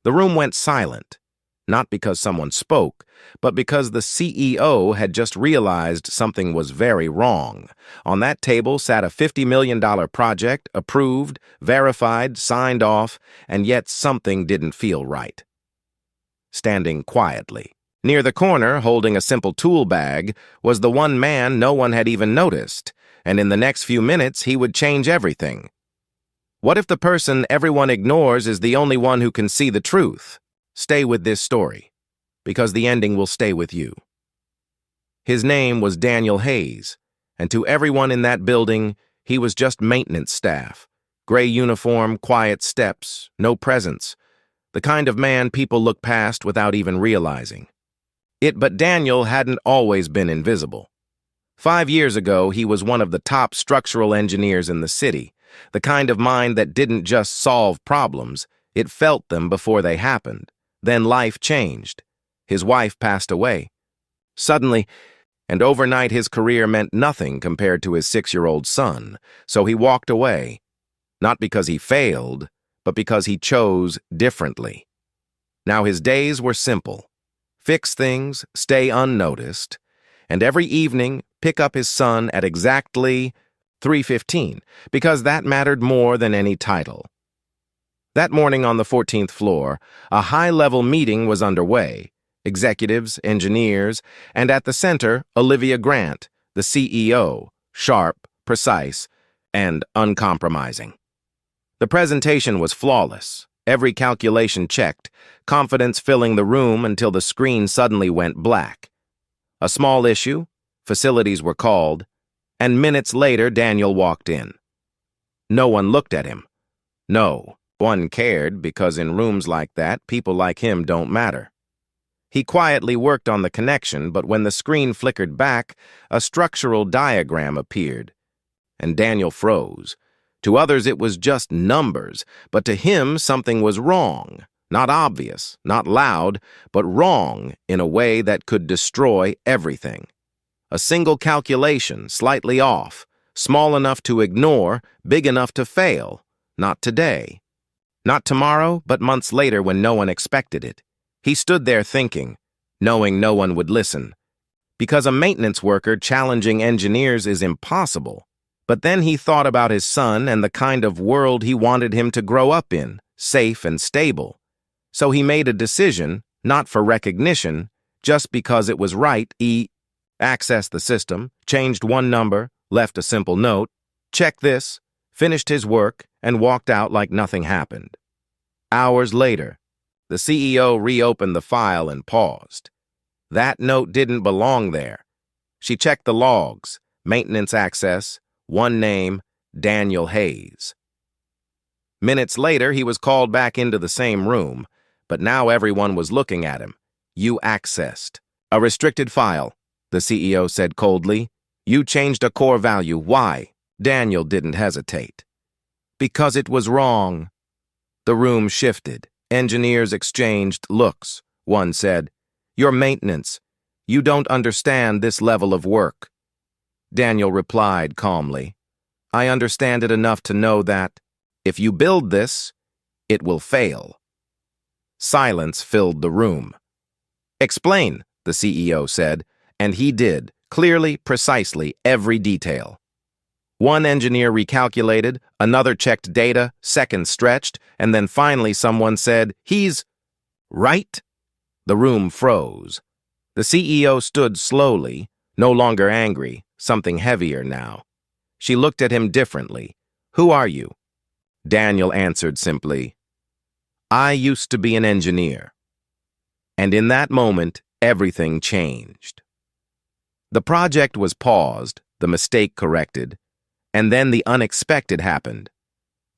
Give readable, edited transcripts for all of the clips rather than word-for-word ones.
The room went silent, not because someone spoke, but because the CEO had just realized something was very wrong. On that table sat a $50 million project, approved, verified, signed off, and yet something didn't feel right. Standing quietly, near the corner, holding a simple tool bag, was the one man no one had even noticed, and in the next few minutes he would change everything. What if the person everyone ignores is the only one who can see the truth? Stay with this story, because the ending will stay with you. His name was Daniel Hayes, and to everyone in that building, he was just maintenance staff. Gray uniform, quiet steps, no presence. The kind of man people look past without even realizing. But Daniel hadn't always been invisible. 5 years ago, he was one of the top structural engineers in the city, the kind of mind that didn't just solve problems, it felt them before they happened. Then life changed. His wife passed away. Suddenly, and overnight his career meant nothing compared to his 6-year-old son, so he walked away. Not because he failed, but because he chose differently. Now his days were simple. Fix things, stay unnoticed, and every evening pick up his son at exactly 3:15, because that mattered more than any title. That morning on the 14th floor, a high-level meeting was underway. Executives, engineers, and at the center, Olivia Grant, the CEO, sharp, precise, and uncompromising. The presentation was flawless, every calculation checked, confidence filling the room until the screen suddenly went black. A small issue, facilities were called, and minutes later Daniel walked in. No one looked at him. No one cared, because in rooms like that, people like him don't matter. He quietly worked on the connection, but when the screen flickered back, a structural diagram appeared, and Daniel froze. To others it was just numbers, but to him something was wrong. Not obvious, not loud, but wrong in a way that could destroy everything. A single calculation, slightly off, small enough to ignore, big enough to fail. Not today. Not tomorrow, but months later when no one expected it. He stood there thinking, knowing no one would listen. Because a maintenance worker challenging engineers is impossible. But then he thought about his son and the kind of world he wanted him to grow up in, safe and stable. So he made a decision, not for recognition, just because it was right. He accessed the system, changed one number, left a simple note, check this, finished his work, and walked out like nothing happened. Hours later, the CEO reopened the file and paused. That note didn't belong there. She checked the logs, maintenance access, one name, Daniel Hayes. Minutes later, he was called back into the same room, but now everyone was looking at him. You accessed a restricted file, the CEO said coldly. You changed a core value. Why? Daniel didn't hesitate. Because it was wrong. The room shifted. Engineers exchanged looks. One said, "Your maintenance. You don't understand this level of work." Daniel replied calmly, "I understand it enough to know that if you build this, it will fail." Silence filled the room. "Explain," the CEO said, and he did, clearly, precisely, every detail. One engineer recalculated, another checked data, seconds stretched, and then finally someone said, "He's right?" The room froze. The CEO stood slowly, no longer angry, something heavier now. She looked at him differently. "Who are you?" Daniel answered simply, "I used to be an engineer." And in that moment, everything changed. The project was paused, the mistake corrected, and then the unexpected happened.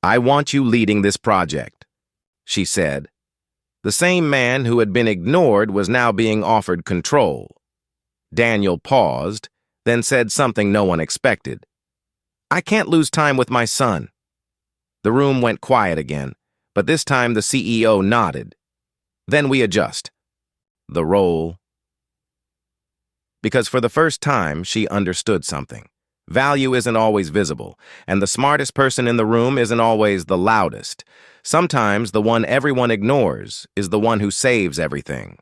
"I want you leading this project," she said. The same man who had been ignored was now being offered control. Daniel paused, then said something no one expected. "I can't lose time with my son." The room went quiet again, but this time the CEO nodded. "Then we adjust the role." Because for the first time, she understood something. Value isn't always visible, and the smartest person in the room isn't always the loudest. Sometimes the one everyone ignores is the one who saves everything.